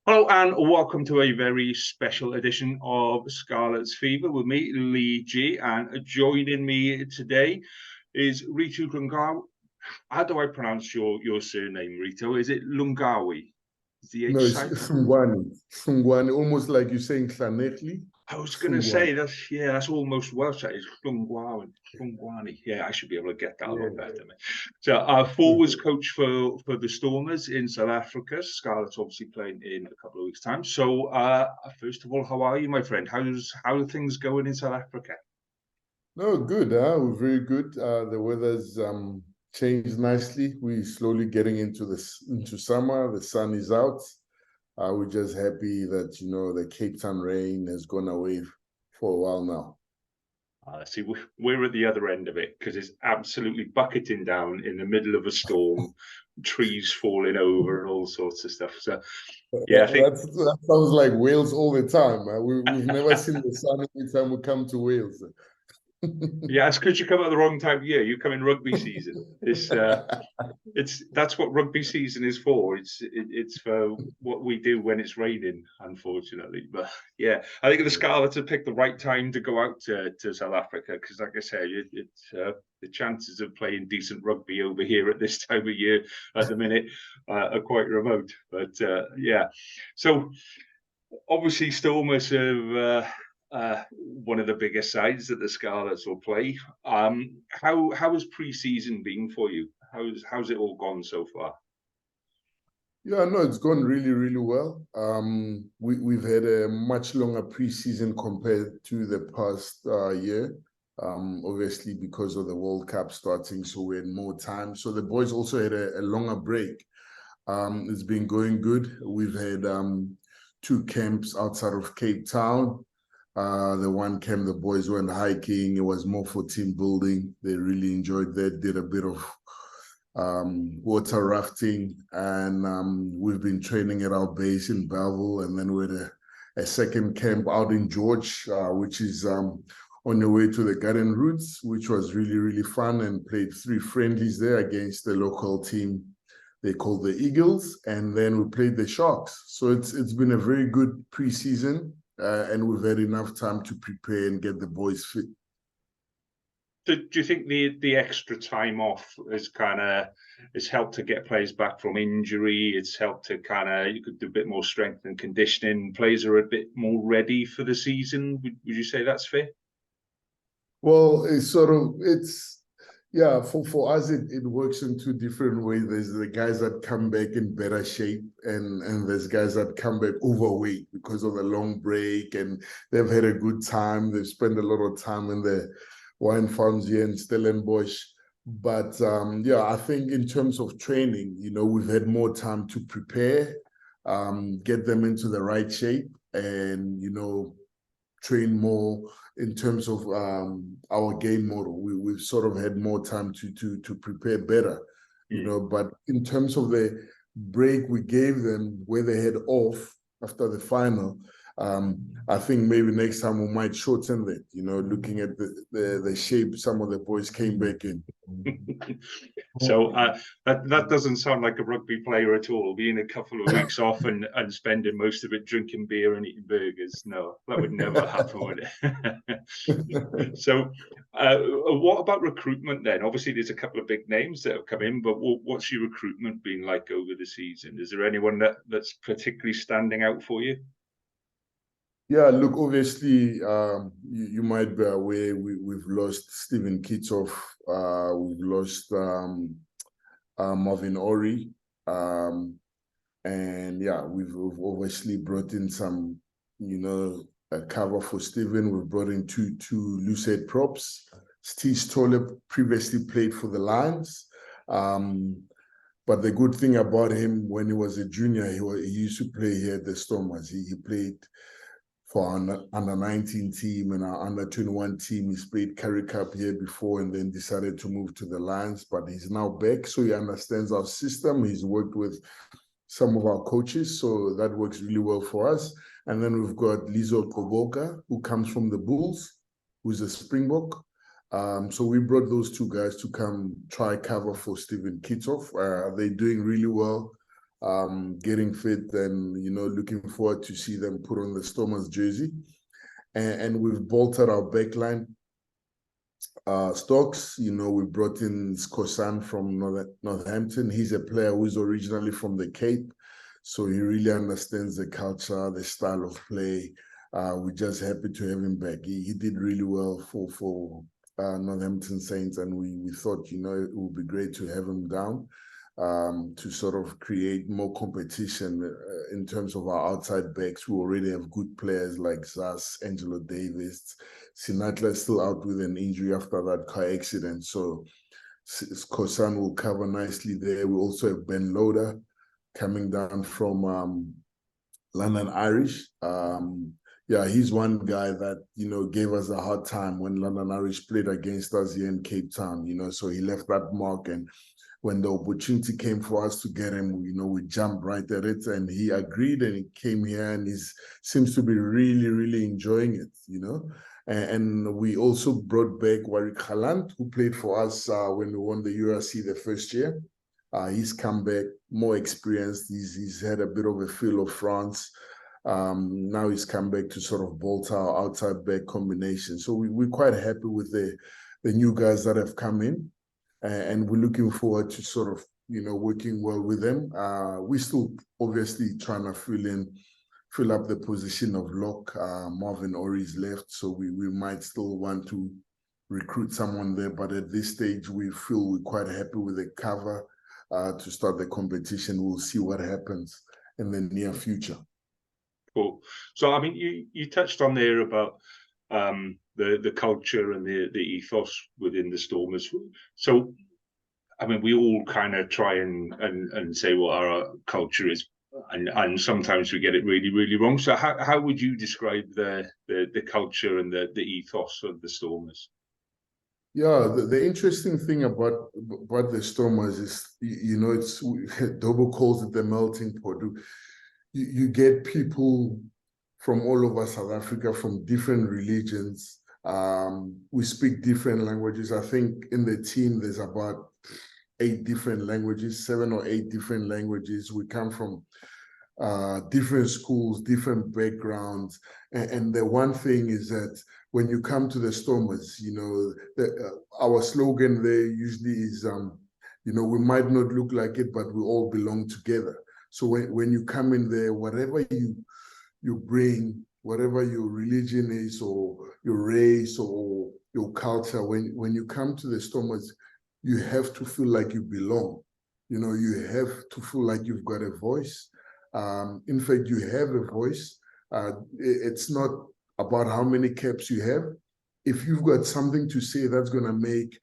Hello and welcome to a very special edition of Scarlets Fever with me, Lee G. And joining me today is Rito Hlungwani. How do I pronounce your surname, Rito? Is it Hlungwani? Is the H No, it's silent? Hlungwani. Hlungwani, almost like you're saying Hlanetli. I was going to say that's almost Welsh. It's Hlungwani. Yeah, I should be able to get that a lot better. So, forwards coach for the Stormers in South Africa. Scarlets obviously playing in a couple of weeks' time. So, first of all, how are you, my friend? How are things going in South Africa? No, good. We're very good. The weather's changed nicely. We're slowly getting into summer. The sun is out. We're just happy that, the Cape Town rain has gone away for a while now. See, we're at the other end of it because it's absolutely bucketing down in the middle of a storm, trees falling over and all sorts of stuff. So, yeah, I think that sounds like Wales all the time. We've never seen the sun every time we come to Wales. Yeah, it's because you come at the wrong time of year. You come in rugby season. That's what rugby season is for. It's for what we do when it's raining, unfortunately. But yeah, I think the Scarlets have picked the right time to go out to South Africa because, like I said, the chances of playing decent rugby over here at this time of year at the minute are quite remote. But yeah, so obviously Stormers have. One of the biggest sides that the Scarlets will play. How has pre-season been for you? How's it all gone so far? Yeah, no, it's gone really, really well. We've had a much longer pre-season compared to the past year. Obviously because of the World Cup starting, so we had more time. So the boys also had a longer break. It's been going good. We've had 2 camps outside of Cape Town. The one camp, the boys went hiking. It was more for team building. They really enjoyed that, did a bit of water rafting, and we've been training at our base in Belleville, and then we had a second camp out in George, which is on the way to the Garden Roots, which was really, really fun, and played 3 friendlies there against the local team they called the Eagles, and then we played the Sharks. So it's been a very good preseason. And we've had enough time to prepare and get the boys fit. Do you think the extra time off has helped to get players back from injury? It's helped to you could do a bit more strength and conditioning. Players are a bit more ready for the season. Would you say that's fair? Well, yeah, for us, it works in 2 different ways. There's the guys that come back in better shape, and there's guys that come back overweight because of the long break, and they've had a good time. They've spent a lot of time in the wine farms here in Stellenbosch. But yeah, I think in terms of training, we've had more time to prepare, get them into the right shape, and, train more in terms of our game model. We've sort of had more time to prepare better, but in terms of the break we gave them where they had off after the final, I think maybe next time we might shorten that, looking at the shape some of the boys came back in. So that doesn't sound like a rugby player at all. Being a couple of weeks off and spending most of it drinking beer and eating burgers. No, that would never happen, would it? So what about recruitment then? Obviously, there's a couple of big names that have come in, but what's your recruitment been like over the season? Is there anyone that's particularly standing out for you? Yeah, look, obviously, you might be aware we've lost Stephen Kitsoff, we've lost Marvin Ori, and yeah, we've obviously brought in some, a cover for Stephen. We've brought in two loose-head props. Steve Stoller previously played for the Lions, but the good thing about him, when he was a junior, he used to play here at the Stormers. He played for our under 19 team and our under 21 team. He's played Currie Cup here before and then decided to move to the Lions, but he's now back, so he understands our system. He's worked with some of our coaches, so that works really well for us. And then we've got Lizo Koboka, who comes from the Bulls, who's a Springbok. So we brought those 2 guys to come try cover for Stephen Kitsoff. They're doing really well. getting fit, and looking forward to see them put on the Stormers jersey. And we've bolted our backline. Stocks, we brought in Skosan from Northampton. He's a player who's originally from the Cape, so he really understands the culture, the style of play. We're just happy to have him back. He did really well for Northampton Saints, and we thought, it would be great to have him down to sort of create more competition in terms of our outside backs. We already have good players like Zas, Angelo Davis. Sinatla is still out with an injury after that car accident, so Kosan will cover nicely there. We also have Ben Loader coming down from London Irish. He's one guy that, gave us a hard time when London Irish played against us here in Cape Town, so he left that mark. And when the opportunity came for us to get him, we jumped right at it, and he agreed, and he came here, and he seems to be really, really enjoying it, And we also brought back Warwick Haland, who played for us when we won the URC the first year. He's come back, more experienced. He's had a bit of a feel of France. Now he's come back to sort of bolt our outside back combination. So we're quite happy with the new guys that have come in. And we're looking forward to sort of, working well with them. We're still obviously trying to fill up the position of lock. Marvin Ori's left, so we might still want to recruit someone there. But at this stage, we feel we're quite happy with the cover to start the competition. We'll see what happens in the near future. Cool. So, I mean, you touched on there about the culture and the ethos within the Stormers. So, I mean, we all kind of try and say what our culture is, and sometimes we get it really, really wrong. So, how would you describe the culture and the ethos of the Stormers? Yeah, the interesting thing about the Stormers is, it's Dobo calls it the melting pot. You get people from all over South Africa, from different religions. We speak different languages. I think in the team, there's about 8 different languages, 7 or 8 different languages. We come from different schools, different backgrounds. And the one thing is that when you come to the Stormers, our slogan there usually is, we might not look like it, but we all belong together. So when you come in there, whatever you bring, whatever your religion is, or your race, or your culture, when you come to the Stormers, you have to feel like you belong. You have to feel like you've got a voice. In fact, you have a voice. It's not about how many caps you have. If you've got something to say that's going to make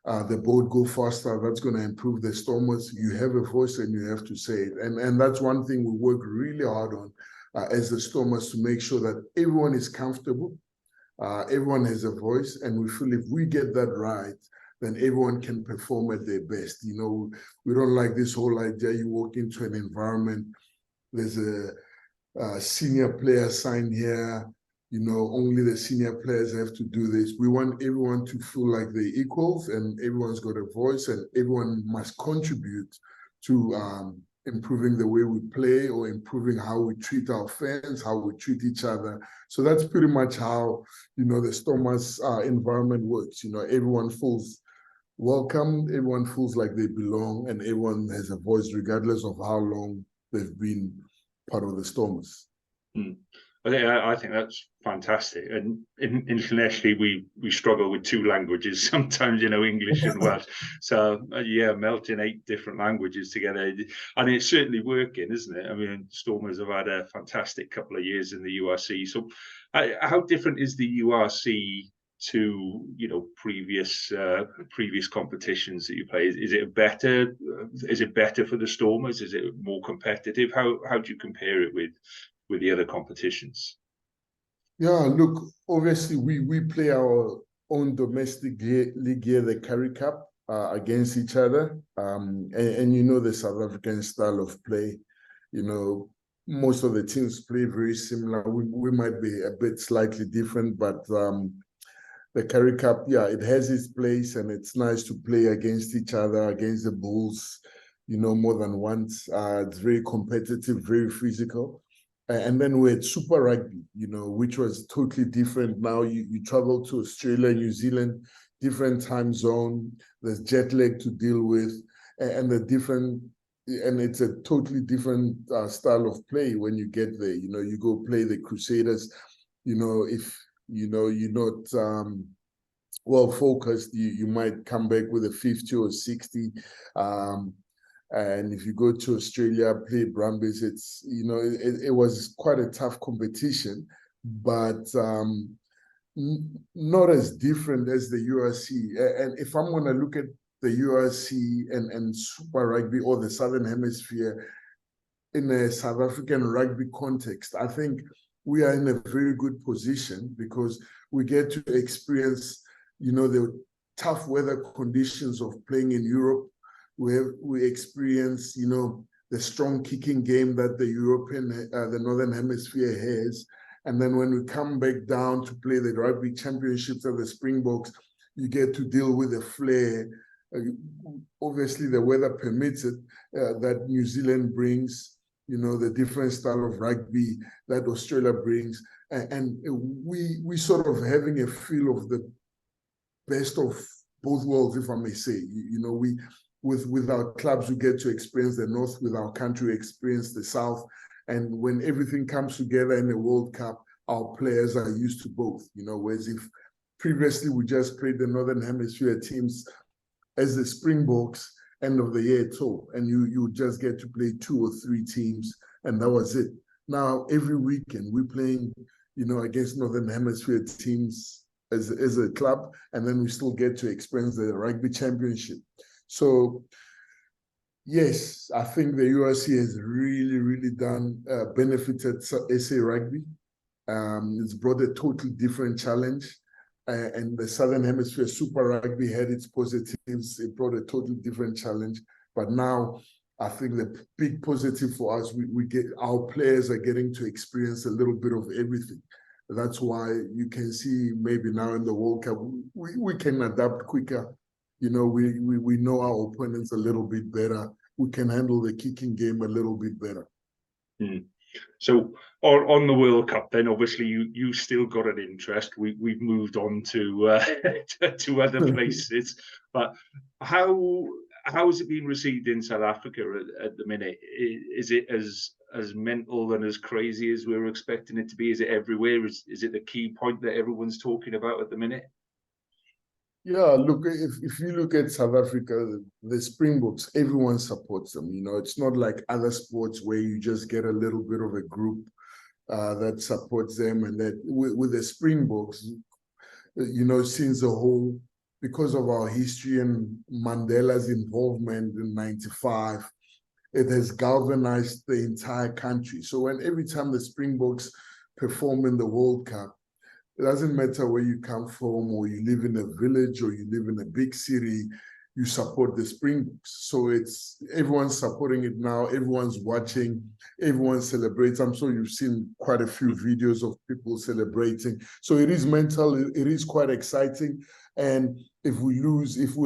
the boat go faster, that's going to improve the Stormers, you have a voice and you have to say it. And that's one thing we work really hard on as the Stormers, to make sure that everyone is comfortable, everyone has a voice, and we feel if we get that right, then everyone can perform at their best. We don't like this whole idea you walk into an environment, there's a senior player sign here, only the senior players have to do this. We want everyone to feel like they're equals, and everyone's got a voice, and everyone must contribute to improving the way we play, or improving how we treat our fans, how we treat each other. So that's pretty much how, the Stormers environment works. Everyone feels welcome, everyone feels like they belong, and everyone has a voice regardless of how long they've been part of the Stormers. I think that's fantastic. And internationally, we struggle with 2 languages sometimes, English and Welsh. So melting 8 different languages together, and it's certainly working, isn't it? I mean, Stormers have had a fantastic couple of years in the URC. So, how different is the URC to previous competitions that you play? Is it better? Is it better for the Stormers? Is it more competitive? How do you compare it with the other competitions? Yeah, look, obviously we play our own domestic league here, the Currie Cup, against each other. And the South African style of play, most of the teams play very similar. We might be a bit slightly different, but the Currie Cup, it has its place, and it's nice to play against each other, against the Bulls, more than once. It's very competitive, very physical. And then we had Super Rugby, which was totally different. Now you travel to Australia, New Zealand, different time zone. There's jet lag to deal with, and it's a totally different style of play when you get there. You go play the Crusaders. If you're not well focused, you might come back with a 50 or 60. And if you go to Australia, play Brumbies, it was quite a tough competition, but not as different as the URC. And if I'm going to look at the URC and Super Rugby or the Southern Hemisphere in a South African rugby context, I think we are in a very good position because we get to experience, the tough weather conditions of playing in Europe. We experience, the strong kicking game that the Northern Hemisphere has. And then when we come back down to play the rugby championships of the Springboks, you get to deal with the flair. Obviously, the weather permits it, that New Zealand brings, the different style of rugby that Australia brings. And we sort of having a feel of the best of both worlds, if I may say. With our clubs, we get to experience the North. With our country, we experience the South. And when everything comes together in the World Cup, our players are used to both, whereas if previously we just played the Northern Hemisphere teams as the Springboks end of the year tour, and you just get to play 2 or 3 teams, and that was it. Now, every weekend, we're playing, against Northern Hemisphere teams as a club, and then we still get to experience the Rugby Championship. So, yes, I think the URC has really, really benefited SA Rugby. It's brought a totally different challenge. And the Southern Hemisphere Super Rugby had its positives. It brought a totally different challenge. But now, I think the big positive for us, our players are getting to experience a little bit of everything. That's why you can see maybe now in the World Cup, we can adapt quicker. We know our opponents a little bit better. We can handle the kicking game a little bit better. So on the World Cup, then obviously you still got an interest. We've moved on to to other places, but how has it been received in South Africa at the minute? Is it as mental and as crazy as we were expecting it to be? Is it everywhere? Is it the key point that everyone's talking about at the minute? Yeah, look, if you look at South Africa, the Springboks, everyone supports them. It's not like other sports where you just get a little bit of a group that supports them. And that with the Springboks, since because of our history and Mandela's involvement in 95, it has galvanized the entire country. So every time the Springboks perform in the World Cup, it doesn't matter where you come from, or you live in a village, or you live in a big city, you support the Springboks. So everyone's supporting it now, everyone's watching, everyone celebrates. I'm sure you've seen quite a few videos of people celebrating. So it is mental, it is quite exciting. And if we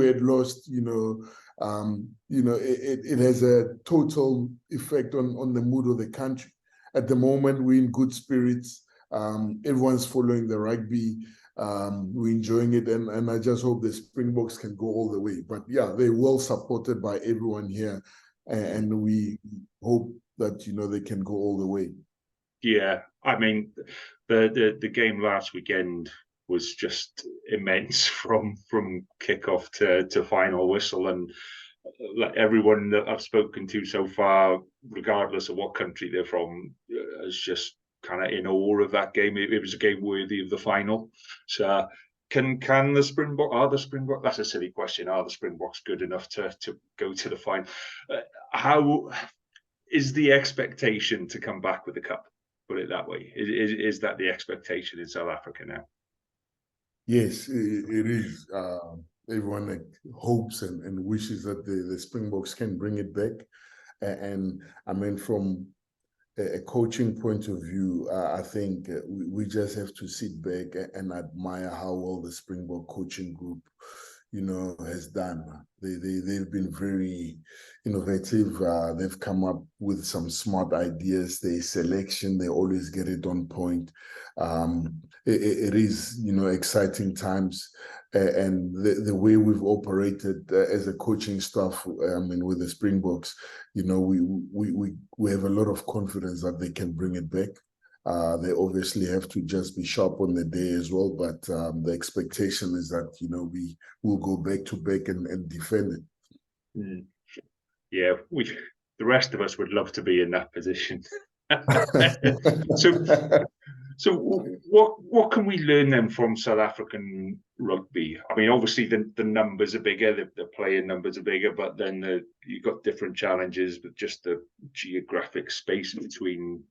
had lost, it has a total effect on the mood of the country. At the moment, we're in good spirits. Everyone's following the rugby. We're enjoying it, and I just hope the Springboks can go all the way. But yeah, they're well supported by everyone here, and we hope that they can go all the way. Yeah, I mean, the game last weekend was just immense from kickoff to final whistle, and everyone that I've spoken to so far, regardless of what country they're from, is just kind of in awe of that game. It was a game worthy of the final. So can the Springboks, that's a silly question, are the Springboks good enough to go to the final? How is the expectation to come back with the cup? Put it that way. Is that the expectation in South Africa now? Yes, it is. Everyone hopes and wishes that the Springboks can bring it back. And I mean, from a coaching point of view, I think we just have to sit back and admire how well the Springbok coaching group, has done. They've been very innovative. They've come up with some smart ideas. Their selection, they always get it on point. It is, exciting times. And the way we've operated as a coaching staff, with the Springboks, we have a lot of confidence that they can bring it back. They obviously have to just be sharp on the day as well, but the expectation is that we will go back to back and defend it. Mm. Yeah, the rest of us would love to be in that position. So what can we learn then from South African rugby? I mean, obviously the numbers are bigger, the playing numbers are bigger, but then you've got different challenges with just the geographic space between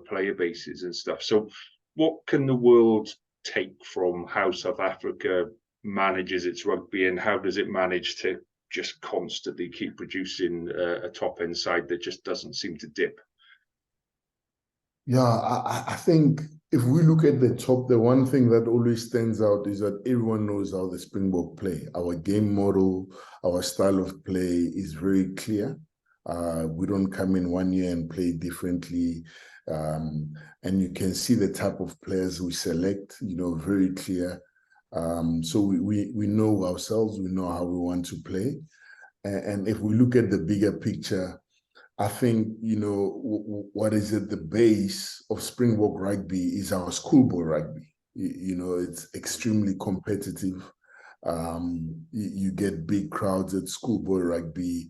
player bases and stuff. So what can the world take from how South Africa manages its rugby, and how does it manage to just constantly keep producing a top end side that just doesn't seem to dip? Yeah, I think if we look at the top, the one thing that always stands out is that everyone knows how the Springbok play. Our game model, our style of play is very clear. We don't come in one year and play differently. And you can see the type of players we select, very clear. So we know ourselves, we know how we want to play. And if we look at the bigger picture, I think, what is at the base of Springbok rugby is our schoolboy rugby. It's extremely competitive. You get big crowds at schoolboy rugby.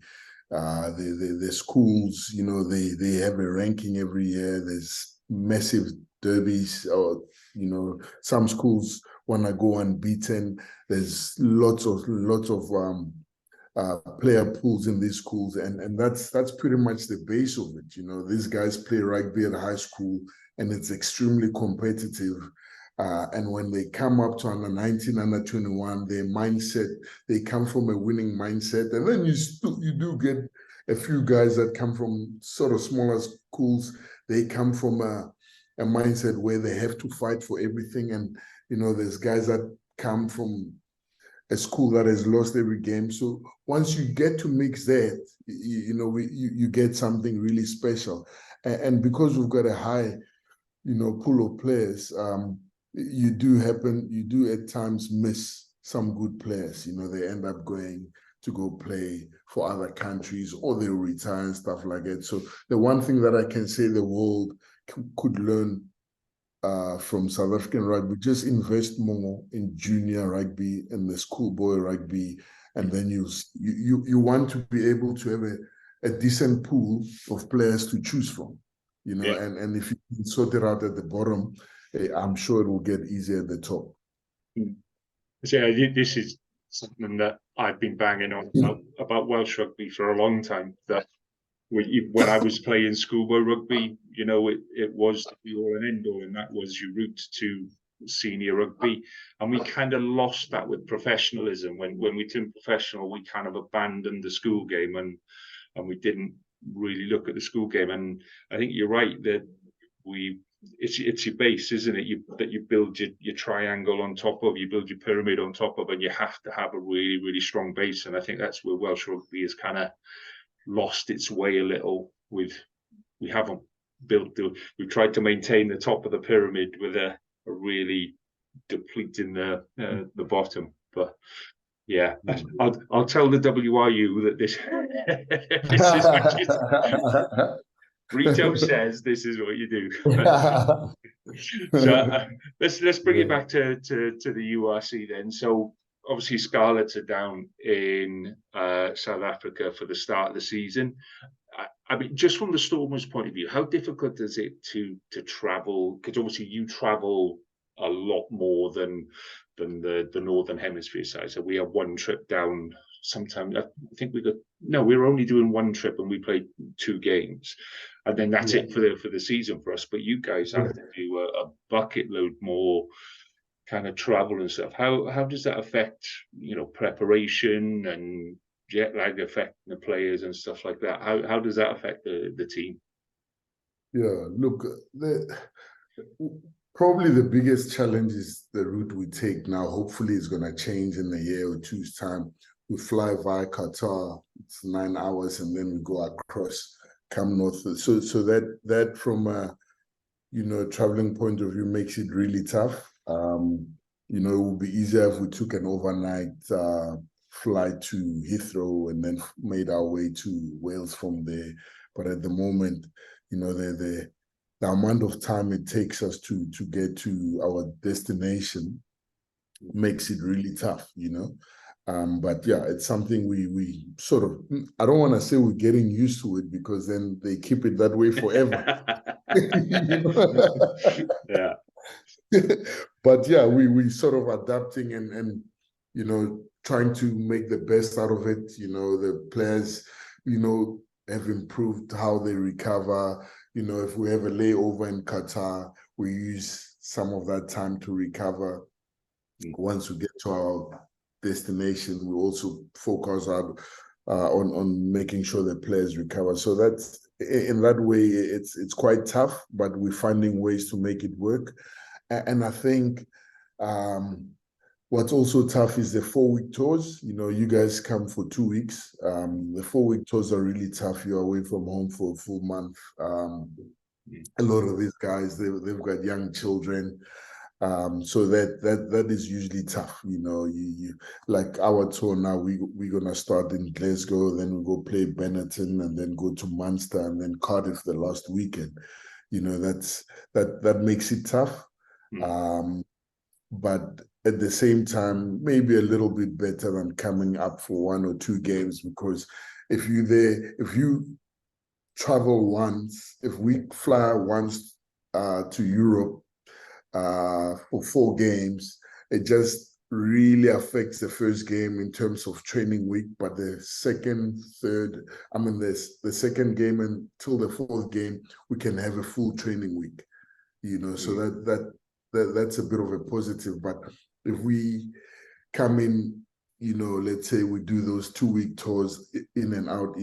The schools, they have a ranking every year. There's massive derbies, or, some schools want to go unbeaten. There's lots of player pools in these schools, and that's pretty much the base of it. These guys play rugby at high school, and it's extremely competitive. And when they come up to under 19, under 21, their mindset, they come from a winning mindset. And then you do get a few guys that come from sort of smaller schools. They come from a mindset where they have to fight for everything. And, there's guys that come from a school that has lost every game. So once you get to mix that, you get something really special. And because we've got a high, pool of players, you do at times miss some good players. They end up going to go play for other countries, or they retire and stuff like that. So the one thing that I can say the world could learn from South African rugby, just invest more in junior rugby and the schoolboy rugby, and then you want to be able to have a decent pool of players to choose from, Yeah. and if you can sort it out at the bottom, I'm sure it will get easier at the top. So this is something that I've been banging on about Welsh rugby for a long time. That when I was playing schoolboy rugby, it was the be all and end all, and that was your route to senior rugby. And we kind of lost that with professionalism. When we turned professional, we kind of abandoned the school game, and we didn't really look at the school game. And I think you're right that it's your base, isn't it? That you build your triangle on top of, you build your pyramid on top of, and you have to have a really, really strong base. And I think that's where Welsh rugby is kind of lost its way a little. We haven't we've tried to maintain the top of the pyramid with a really depleting the bottom. But yeah, I'll tell the WRU that this is Rito says this is what you do. So let's bring it back to the URC then. So obviously Scarlets are down in South Africa for the start of the season. I mean, just from the Stormers' point of view, how difficult is it to travel? Because obviously you travel a lot more than the Northern Hemisphere side. So we have one trip down. Sometimes I think we were only doing one trip and we played 2 games, and then that's it for the season for us. But you guys have to do a bucket load more kind of travel and stuff. How does that affect preparation and jet lag affecting the players and stuff like that? How does that affect the team? Yeah, look, Probably the biggest challenge is the route we take now. Hopefully, it's going to change in a year or two's time. We fly via Qatar. It's 9 hours, and then we go across, come north. So that from a traveling point of view makes it really tough. It would be easier if we took an overnight flight to Heathrow and then made our way to Wales from there. But at the moment, the amount of time it takes us to get to our destination makes it really tough, But yeah, it's something we sort of, I don't want to say we're getting used to it, because then they keep it that way forever. Yeah. But yeah, we sort of adapting and trying to make the best out of it. The players, have improved how they recover. If we have a layover in Qatar, we use some of that time to recover. Once we get to our destination, we also focus on making sure the players recover. So that's, in that way, it's quite tough, but we're finding ways to make it work. And I think what's also tough is the 4-week tours. You guys come for 2 weeks. The 4-week tours are really tough. You're away from home for a full month. A lot of these guys, they've got young children. So that is usually tough. You like our tour now, we're gonna start in Glasgow, then we go play Benetton, and then go to Munster, and then Cardiff the last weekend. That makes it tough. But at the same time, maybe a little bit better than coming up for 1 or 2 games, because if you travel once, if we fly once to Europe for 4 games, it just really affects the first game in terms of training week. But the second, third, the second game until the 4th game, we can have a full training week. So that's a bit of a positive. But if we come in, let's say we do those 2-week tours in and out,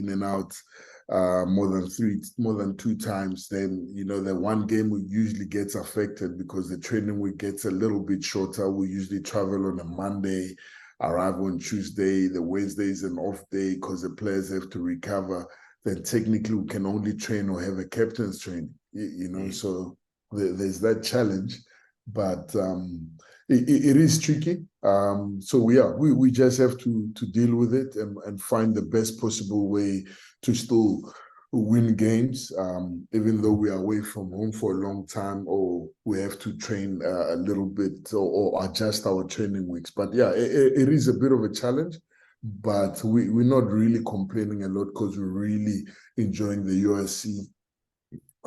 more than 2 times, then the one game we usually gets affected, because the training week gets a little bit shorter. We usually travel on a Monday, arrive on Tuesday. The Wednesday is an off day because the players have to recover. Then technically we can only train or have a captain's training. So there's that challenge. But it is tricky. So we just have to deal with it and find the best possible way to still win games, even though we are away from home for a long time, or we have to train a little bit or adjust our training weeks. But yeah, it is a bit of a challenge, but we're not really complaining a lot, because we're really enjoying the USC.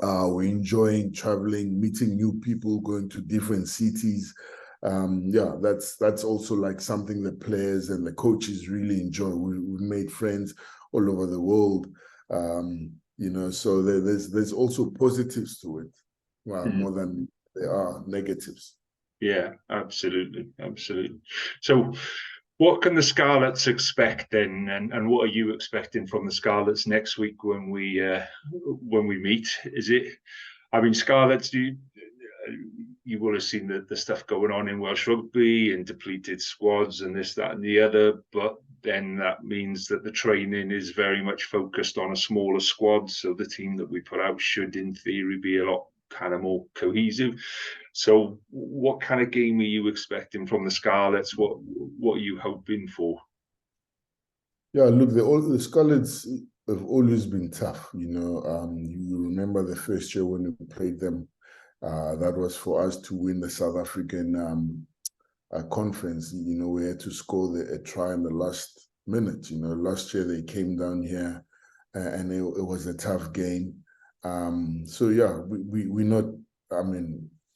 We're enjoying traveling, meeting new people, going to different cities. That's also like something the players and the coaches really enjoy. We've made friends all over the world. So there's also positives to it, more than there are negatives. Yeah, absolutely. So what can the Scarlets expect then, and what are you expecting from the Scarlets next week when we meet? Scarlets, you will have seen the stuff going on in Welsh rugby and depleted squads and this, that, and the other, but then that means that the training is very much focused on a smaller squad. So the team that we put out should, in theory, be a lot kind of more cohesive. So what kind of game are you expecting from the Scarlets? What are you hoping for? Yeah, look, the Scarlets have always been tough. You remember the first year when we played them, that was for us to win the South African conference. We had to score a try in the last minute. Last year they came down here, and it was a tough game. So yeah, we're not.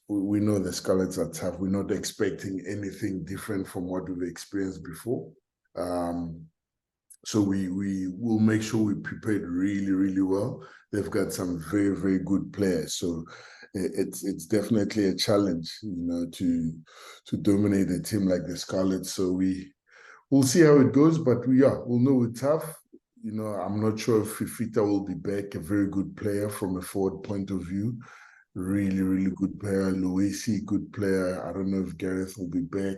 We know the Scarlets are tough. We're not expecting anything different from what we've experienced before. So we will make sure we prepared really, really well. They've got some very, very good players. So it's definitely a challenge, to dominate a team like the Scarlets. So we'll see how it goes, but we'll know it's tough. I'm not sure if Fifita will be back, a very good player from a forward point of view. really, really good player. Luisi, good player. I don't know if Gareth will be back.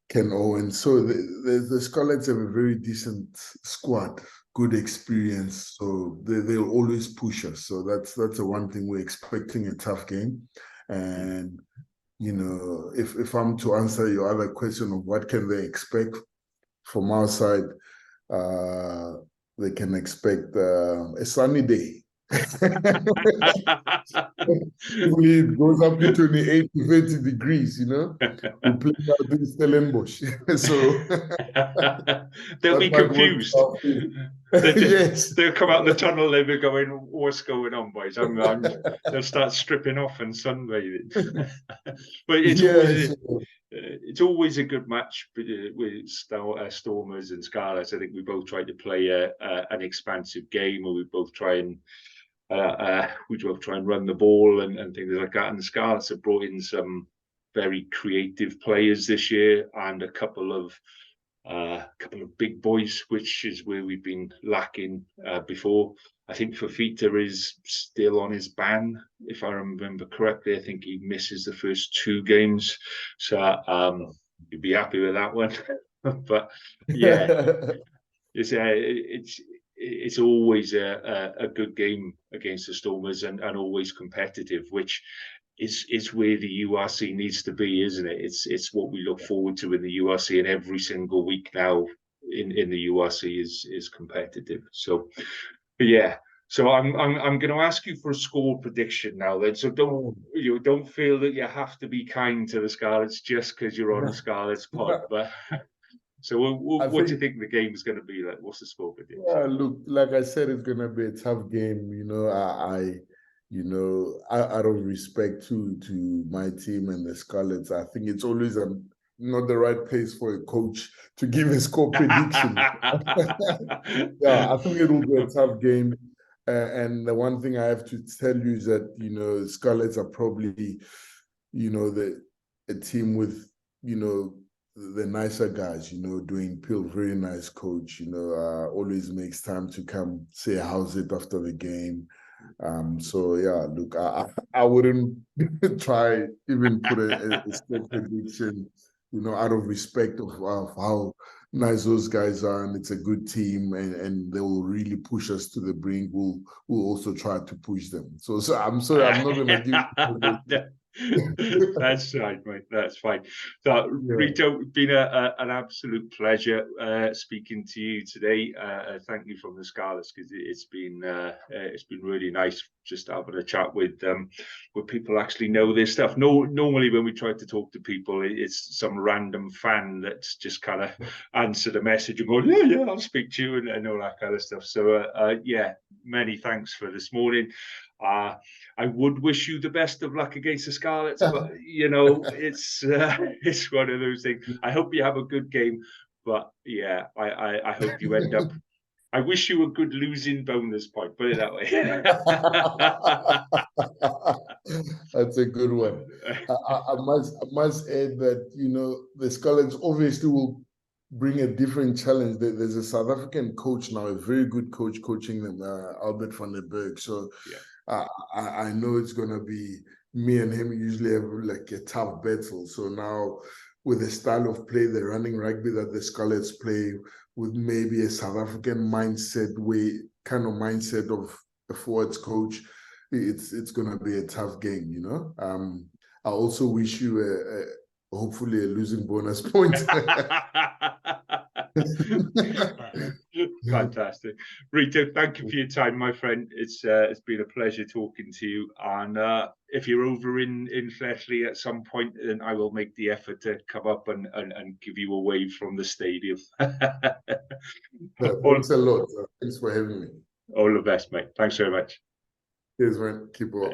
Ken Owen. So the Scarlets have a very decent squad, good experience. So they'll always push us. So that's the one thing we're expecting, a tough game. And you know, if I'm to answer your other question of what can they expect from our side, they can expect a sunny day. Hopefully it goes up to 28 to 30 degrees, you know. We're playing out in Stellenbosch. So they'll that be might work confused. for our favor. Yes. They'll come out in the tunnel, they'll be going, what's going on, boys? They'll start stripping off and sunbathing. But it's always a good match with Stormers and Scarlets. I think we both try to play an expansive game, or we both try and run the ball and things like that. And the Scarlets have brought in some very creative players this year, and a couple of big boys, which is where we've been lacking before. I think Fafita is still on his ban, if I remember correctly. I think he misses the first 2 games, so you'd be happy with that one. But yeah, it's always a good game against the Stormers, and always competitive, which is where the URC needs to be, isn't it? It's what we look forward to in the URC, and every single week now in the URC is competitive. So, but yeah. So I'm going to ask you for a score prediction now. Then, so don't feel that you have to be kind to the Scarlets just because you're on the Scarlets pod. But so what do you think the game is going to be like? What's the score prediction? Look, like I said, it's going to be a tough game. You know, out of respect to my team and the Scarlets, I think it's always not the right place for a coach to give a score prediction. Yeah, I think it will be a tough game. And the one thing I have to tell you is that, you know, Scarlets are probably, you know, a team with, you know, the nicer guys, you know. Dwayne Peel, very nice coach, you know, always makes time to come say how's it after the game. So yeah, look, I wouldn't try even put a score prediction, you know, out of respect of how nice those guys are, and it's a good team, and they will really push us to the brink. We'll also try to push them. So I'm sorry, I'm not gonna give. That's right, mate. That's fine. So, yeah. Rito, it's been an absolute pleasure speaking to you today. Thank you from the Scarlets, because it's been really nice just having a chat with people who actually know this stuff. Normally, when we try to talk to people, it's some random fan that's just kind of answered a message and go, yeah, I'll speak to you, and all that kind of stuff. So, yeah, many thanks for this morning. I would wish you the best of luck against the Scarlets, but you know, it's one of those things. I hope you have a good game, but yeah, I hope you end up. I wish you a good losing bonus point. Put it that way. That's a good one. I must add that, you know, the Scarlets obviously will bring a different challenge. There's a South African coach now, a very good coach coaching them, Albert van der Berg. So. Yeah. I know it's going to be me and him usually have like a tough battle. So now with the style of play, the running rugby that the Scarlets play, with maybe a South African mindset of a forwards coach, it's going to be a tough game, you know. I also wish you hopefully a losing bonus point. Fantastic. Rito, thank you for your time, my friend. It's been a pleasure talking to you. And if you're over in Fleshley at some point, then I will make the effort to come up and give you a wave from the stadium. Thanks a lot. Thanks for having me. All the best, mate. Thanks very much. Cheers, man. Keep up.